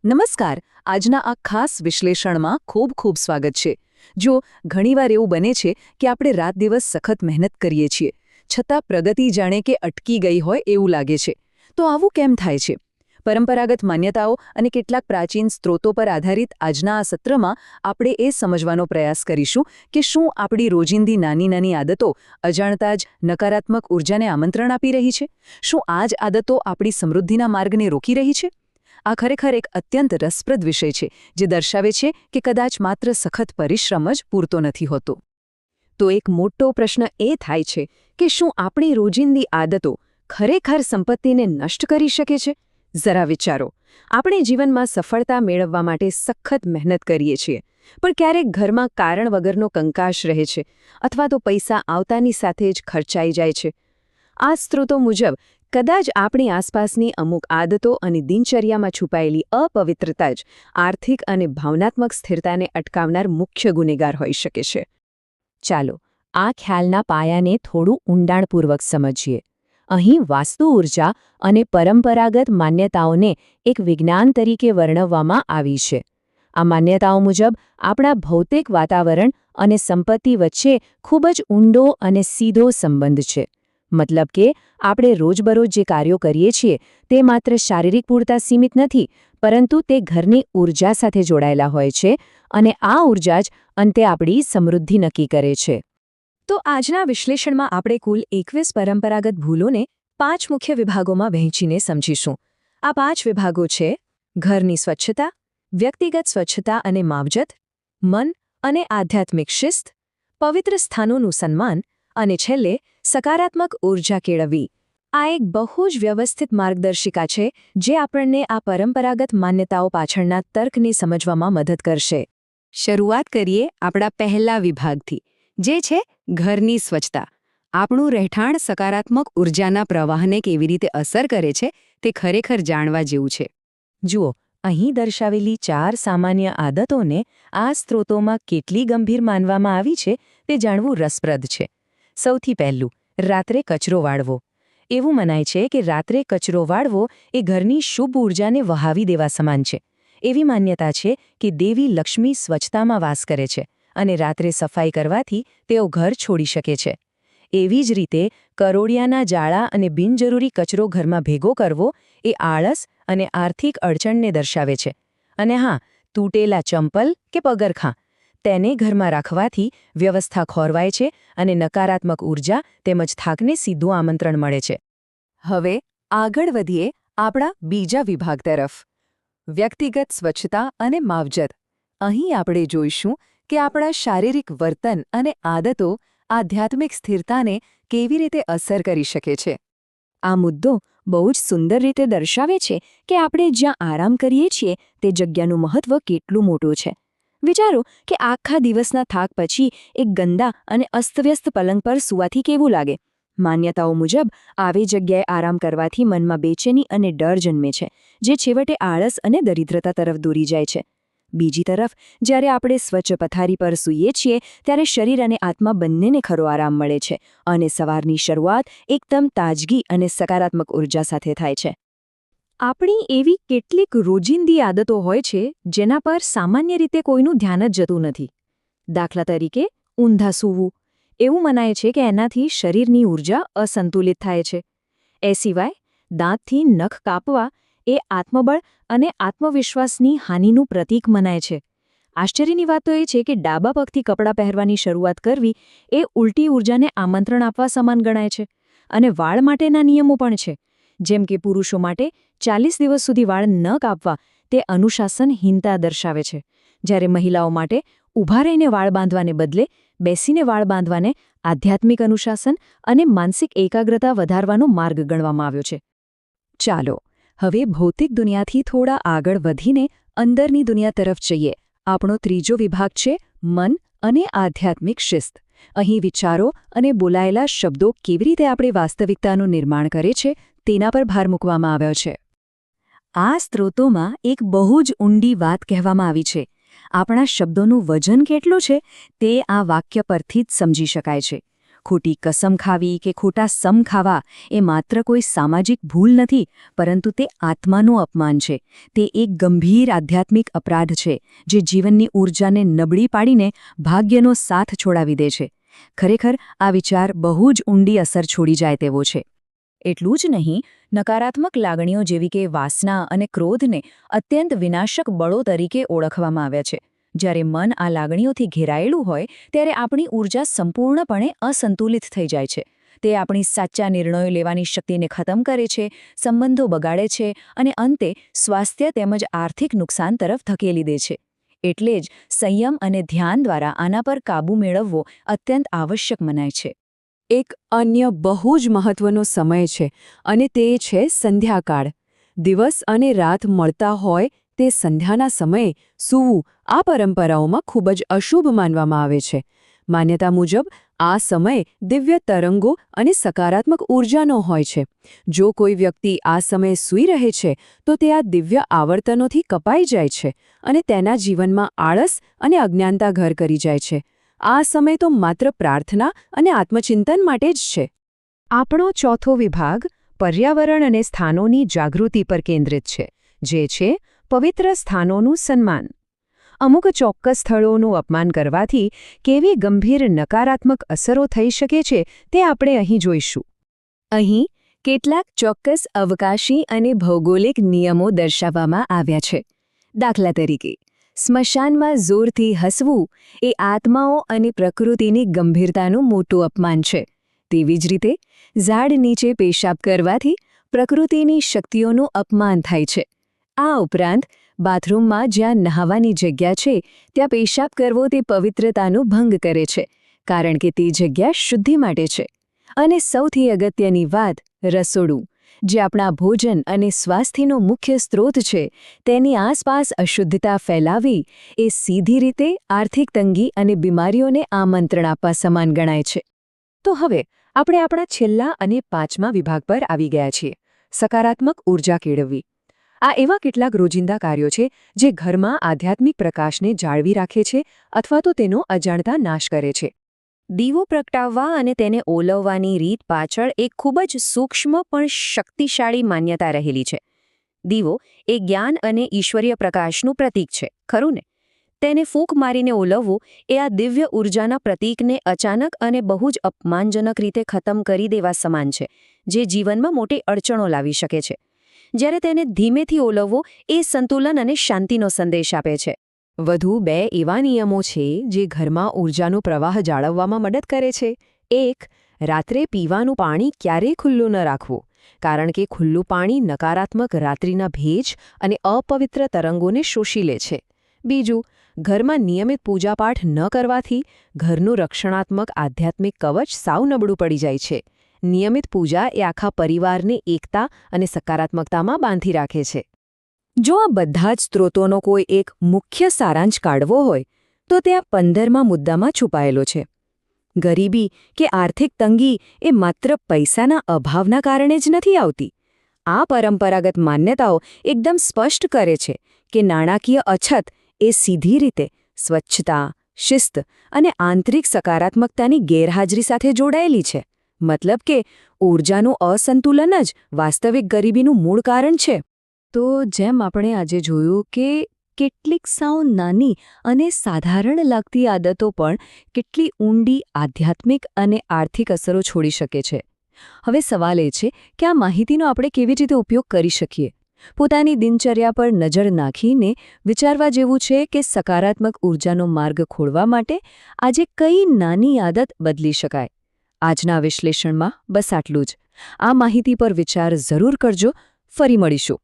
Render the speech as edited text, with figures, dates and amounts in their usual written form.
નમસ્કાર. આજના આ ખાસ વિશ્લેષણમાં ખૂબ ખૂબ સ્વાગત છે. જો ઘણીવાર એવું બને છે કે આપણે રાત દિવસ સખત મહેનત કરીએ છીએ, છતાં પ્રગતિ જાણે કે અટકી ગઈ હોય એવું લાગે છે. તો આવું કેમ થાય છે? પરંપરાગત માન્યતાઓ અને કેટલાક પ્રાચીન સ્ત્રોતો પર આધારિત આજના આ સત્રમાં આપણે એ સમજવાનો પ્રયાસ કરીશું કે શું આપણી રોજિંદી નાની નાની આદતો અજાણતા જ નકારાત્મક ઉર્જાને આમંત્રણ આપી રહી છે? શું આ જ આદતો આપણી સમૃદ્ધિના માર્ગને રોકી રહી છે? આ ખરેખર એક અત્યંત રસપ્રદ વિષય છે જે દર્શાવે છે કે કદાચ માત્ર સખત પરિશ્રમ જ પૂરતો નથી હોતો. તો એક મોટો પ્રશ્ન એ થાય છે કે શું આપણી રોજિંદી આદતો ખરેખર સંપત્તિને નષ્ટ કરી શકે છે? જરા વિચારો. આપણે જીવનમાં સફળતા મેળવવા માટે સખત મહેનત કરીએ છીએ, પણ ક્યારેક ઘરમાં કારણ વગરનો કંકાશ રહે છે અથવા તો પૈસા આવતાની સાથે જ ખર્ચાઈ જાય છે. આ સ્ત્રોતો મુજબ કદાચ આપણી આસપાસની અમુક આદતો અને દિનચર્યામાં છુપાયેલી અપવિત્રતા જ આર્થિક અને ભાવનાત્મક સ્થિરતાને અટકાવનાર મુખ્ય ગુનેગાર હોઈ શકે છે. ચાલો આ ખ્યાલના પાયાને થોડું ઊંડાણપૂર્વક સમજીએ. અહીં વાસ્તુ ઉર્જા અને પરંપરાગત માન્યતાઓને એક વિજ્ઞાન તરીકે વર્ણવવામાં આવી છે. આ માન્યતાઓ મુજબ આપણા ભૌતિક વાતાવરણ અને સંપત્તિ વચ્ચે ખૂબ જ ઊંડો અને સીધો સંબંધ છે. મતલબ કે આપણે રોજબરોજ જે કાર્યો કરીએ છીએ તે માત્ર શારીરિક પૂરતા સીમિત નથી, પરંતુ તે ઘરની ઊર્જા સાથે જોડાયેલા હોય છે અને આ ઊર્જા જ અંતે આપણી સમૃદ્ધિ નક્કી કરે છે. તો આજના વિશ્લેષણમાં આપણે કુલ 21 પરંપરાગત ભૂલોને 5 મુખ્ય વિભાગોમાં વહેંચીને સમજીશું. આ 5 વિભાગો છે: ઘરની સ્વચ્છતા, વ્યક્તિગત સ્વચ્છતા અને માવજત, મન અને આધ્યાત્મિક શિસ્ત, પવિત્ર સ્થાનોનું સન્માન અને છેલ્લે સકારાત્મક ઊર્જા કેળવવી. આ એક બહુ જ વ્યવસ્થિત માર્ગદર્શિકા છે જે આપણને આ પરંપરાગત માન્યતાઓ પાછળના તર્કને સમજવામાં મદદ કરશે. શરૂઆત કરીએ આપણા પહેલા વિભાગથી, જે છે ઘરની સ્વચ્છતા. આપણું રહેઠાણ સકારાત્મક ઊર્જાના પ્રવાહને કેવી રીતે અસર કરે છે તે ખરેખર જાણવા જેવું છે. જુઓ, અહીં દર્શાવેલી 4 સામાન્ય આદતોને આ સ્ત્રોતોમાં કેટલી ગંભીર માનવામાં આવી છે તે જાણવું રસપ્રદ છે. સૌથી પહેલું, રાત્રે કચરો વાળવો. એવું મનાય છે કે રાત્રે કચરો વાળવો એ ઘરની શુભ ઊર્જાને વહાવી દેવા સમાન છે. એવી માન્યતા છે કે દેવી લક્ષ્મી સ્વચ્છતામાં વાસ કરે છે અને રાત્રે સફાઈ કરવાથી તેઓ ઘર છોડી શકે છે. એવી જ રીતે કરોળિયાના જાળા અને બિનજરૂરી કચરો ઘરમાં ભેગો કરવો એ આળસ અને આર્થિક અડચણને દર્શાવે છે. અને હા, તૂટેલા ચંપલ કે પગરખાં તેને ઘરમાં રાખવાથી વ્યવસ્થા ખોરવાય છે અને નકારાત્મક ઊર્જા તેમજ થાકને સીધું આમંત્રણ મળે છે. હવે આગળ વધીએ આપણા બીજા વિભાગ તરફ, વ્યક્તિગત સ્વચ્છતા અને માવજત. અહીં આપણે જોઈશું કે આપણા શારીરિક વર્તન અને આદતો આધ્યાત્મિક સ્થિરતાને કેવી રીતે અસર કરી શકે છે. આ મુદ્દો બહુ જ સુંદર રીતે દર્શાવે છે કે આપણે જ્યાં આરામ કરીએ છીએ તે જગ્યાનું મહત્વ કેટલું મોટું છે. વિચારો કે આખા દિવસના થાક પછી એક ગંદા અને અસ્તવ્યસ્ત પલંગ પર સૂવાથી કેવું લાગે. માન્યતાઓ મુજબ આવી જગ્યાએ આરામ કરવાથી મનમાં બેચેની અને ડર જન્મે છે, જે છેવટે આળસ અને દરિદ્રતા તરફ દોરી જાય છે. બીજી તરફ જ્યારે આપણે સ્વચ્છ પથારી પર સૂઈએ છીએ ત્યારે શરીર અને આત્મા બંનેને ખરો આરામ મળે છે અને સવારની શરૂઆત એકદમ તાજગી અને સકારાત્મક ઊર્જા સાથે થાય છે. આપણી એવી કેટલીક રોજિંદી આદતો હોય છે જેના પર સામાન્ય રીતે કોઈનું ધ્યાન જ જતું નથી. દાખલા તરીકે ઊંધા સૂવું. એવું મનાય છે કે એનાથી શરીરની ઊર્જા અસંતુલિત થાય છે. એ સિવાય દાંતથી નખ કાપવા એ આત્મબળ અને આત્મવિશ્વાસની હાનિનું પ્રતીક મનાય છે. આશ્ચર્યની વાત તો એ છે કે ડાબા પગથી કપડાં પહેરવાની શરૂઆત કરવી એ ઉલટી ઊર્જાને આમંત્રણ આપવા સમાન ગણાય છે. અને વાળ માટેના નિયમો પણ છે. જેમ કે પુરુષો માટે 40 દિવસ સુધી વાળ ન કાપવા તે અનુશાસનહીનતા દર્શાવે છે, જ્યારે મહિલાઓ માટે ઊભા રહીને વાળ બાંધવાને બદલે બેસીને વાળ બાંધવાને આધ્યાત્મિક અનુશાસન અને માનસિક એકાગ્રતા વધારવાનો માર્ગ ગણવામાં આવ્યો છે. ચાલો હવે ભૌતિક દુનિયાથી થોડા આગળ વધીને અંદરની દુનિયા તરફ જઈએ. આપણો ત્રીજો વિભાગ છે મન અને આધ્યાત્મિક શિસ્ત. અહીં વિચારો અને બોલાયેલા શબ્દો કેવી રીતે આપણી વાસ્તવિકતાનું નિર્માણ કરે છે તેના પર ભાર મૂકવામાં આવ્યો છે. આ સ્ત્રોતોમાં એક બહુ જ ઊંડી વાત કહેવામાં આવી છે. આપણા શબ્દોનું વજન કેટલું છે તે આ વાક્ય પરથી જ સમજી શકાય છે. ખોટી કસમ ખાવી કે ખોટા સમ ખાવા એ માત્ર કોઈ સામાજિક ભૂલ નથી, પરંતુ તે આત્માનું અપમાન છે. તે એક ગંભીર આધ્યાત્મિક અપરાધ છે જે જીવનની ઊર્જાને નબળી પાડીને ભાગ્યનો સાથ છોડાવી દે છે. ખરેખર આ વિચાર બહુ જ ઊંડી અસર છોડી જાય તેવો છે. એટલું જ નહીં, નકારાત્મક લાગણીઓ જેવી કે વાસના અને ક્રોધને અત્યંત વિનાશક બળો તરીકે ઓળખવામાં આવ્યા છે. જ્યારે મન આ લાગણીઓથી ઘેરાયેલું હોય ત્યારે આપણી ઊર્જા સંપૂર્ણપણે અસંતુલિત થઈ જાય છે. તે આપણી સાચા નિર્ણયો લેવાની શક્તિને ખતમ કરે છે, સંબંધો બગાડે છે અને અંતે સ્વાસ્થ્ય તેમજ આર્થિક નુકસાન તરફ ધકેલી દે છે. એટલે જ સંયમ અને ધ્યાન દ્વારા આના પર કાબૂ મેળવવો અત્યંત આવશ્યક મનાય છે. એક અન્ય બહુ જ મહત્વનો સમય છે અને તે છે સંધ્યાકાળ. દિવસ અને રાત મળતા હોય તે સંધ્યાના સમયે સૂવું આ પરંપરાઓમાં ખૂબ જ અશુભ માનવામાં આવે છે. માન્યતા મુજબ આ સમય દિવ્ય તરંગો અને સકારાત્મક ઊર્જાનો હોય છે. જો કોઈ વ્યક્તિ આ સમયે સૂઈ રહે છે તો તે આ દિવ્ય આવર્તનોથી કપાઈ જાય છે અને તેના જીવનમાં આળસ અને અજ્ઞાનતા ઘર કરી જાય છે. આ સમય તો માત્ર પ્રાર્થના અને આત્મચિંતન માટે જ છે. આપણો ચોથો વિભાગ પર્યાવરણ અને સ્થાનોની જાગૃતિ પર કેન્દ્રિત છે, જે છે પવિત્ર સ્થાનોનું સન્માન. અમુક ચોક્કસ સ્થળોનું અપમાન કરવાથી કેવી ગંભીર નકારાત્મક અસરો થઈ શકે છે તે આપણે અહીં જોઈશું. અહીં કેટલાક ચોક્કસ અવકાશી અને ભૌગોલિક નિયમો દર્શાવવામાં આવ્યા છે. દાખલા તરીકે, સ્મશાનમાં જોરથી હસવું એ આત્માઓ અને પ્રકૃતિની ગંભીરતાનું મોટું અપમાન છે. તેવી જ રીતે ઝાડ નીચે પેશાબ કરવાથી પ્રકૃતિની શક્તિઓનું અપમાન થાય છે. આ ઉપરાંત બાથરૂમમાં જ્યાં નહાવાની જગ્યા છે ત્યાં પેશાબ કરવો તે પવિત્રતાનો ભંગ કરે છે, કારણ કે તે જગ્યા શુદ્ધિ માટે છે. અને સૌથી અગત્યની વાત, રસોડું, જે આપણા ભોજન અને સ્વાસ્થ્યનો મુખ્ય સ્ત્રોત છે, તેની આસપાસ અશુદ્ધતા ફેલાવી એ સીધી રીતે આર્થિક તંગી અને બીમારીઓને આમંત્રણ આપવા સમાન ગણાય છે. તો હવે આપણે આપણા છેલ્લા અને પાંચમા વિભાગ પર આવી ગયા છીએ, સકારાત્મક ઊર્જા કેળવવી. આ એવા કેટલાક રોજિંદા કાર્યો છે જે ઘરમાં આધ્યાત્મિક પ્રકાશને જાળવી રાખે છે અથવા તો તેનો અજાણતા નાશ કરે છે. દીવો પ્રગટાવવા અને તેને ઓલવવાની રીત પાછળ એક ખૂબ જ સૂક્ષ્મ પણ શક્તિશાળી માન્યતા રહેલી છે. દીવો એ જ્ઞાન અને ઈશ્વરીય પ્રકાશનું પ્રતીક છે, ખરું ને? તેને ફૂંક મારીને ઓલવવું એ આ દિવ્ય ઊર્જાના પ્રતીકને અચાનક અને બહુ જ અપમાનજનક રીતે ખતમ કરી દેવા સમાન છે, જે જીવનમાં મોટી અડચણો લાવી શકે છે. જ્યારે તેને ધીમેથી ઓલવવો એ સંતુલન અને શાંતિનો સંદેશ આપે છે. વધુ બે એવા નિયમો છે જે ઘરમાં ઊર્જાનો પ્રવાહ જાળવવામાં મદદ કરે છે. એક, રાત્રે પીવાનું પાણી ક્યારેય ખુલ્લું ન રાખવું, કારણ કે ખુલ્લું પાણી નકારાત્મક રાત્રિના ભેજ અને અપવિત્ર તરંગોને શોષી લે છે. બીજું, ઘરમાં નિયમિત પૂજાપાઠ ન કરવાથી ઘરનું રક્ષણાત્મક આધ્યાત્મિક કવચ સાવ નબળું પડી જાય છે. નિયમિત પૂજા એ આખા પરિવારને એકતા અને સકારાત્મકતામાં બાંધી રાખે છે. જો આ બધા જ સ્ત્રોતોનો કોઈ એક મુખ્ય સારાંશ કાઢવો હોય તો તે આ 15મા મુદ્દામાં છુપાયેલો છે. ગરીબી કે આર્થિક તંગી એ માત્ર પૈસાના અભાવના કારણે જ નથી આવતી. આ પરંપરાગત માન્યતાઓ એકદમ સ્પષ્ટ કરે છે કે નાણાકીય અછત એ સીધી રીતે સ્વચ્છતા, શિસ્ત અને આંતરિક સકારાત્મકતાની ગેરહાજરી સાથે જોડાયેલી છે. મતલબ કે ઊર્જાનું અસંતુલન જ વાસ્તવિક ગરીબીનું મૂળ કારણ છે. તો જેમ આપણે આજે જોયું કે કેટલીક સાવ નાની અને સાધારણ લાગતી આદતો પણ કેટલી ઊંડી આધ્યાત્મિક અને આર્થિક અસરો છોડી શકે છે. હવે સવાલ એ છે કે આ માહિતીનો આપણે કેવી રીતે ઉપયોગ કરી શકીએ. પોતાની દિનચર્યા પર નજર નાખીને વિચારવા જેવું છે કે સકારાત્મક ઊર્જાનો માર્ગ ખોળવા માટે આજે કઈ નાની આદત બદલી શકાય. આજના વિશ્લેષણમાં બસ આટલું જ. આ માહિતી પર વિચાર જરૂર કરજો. ફરી મળીશું.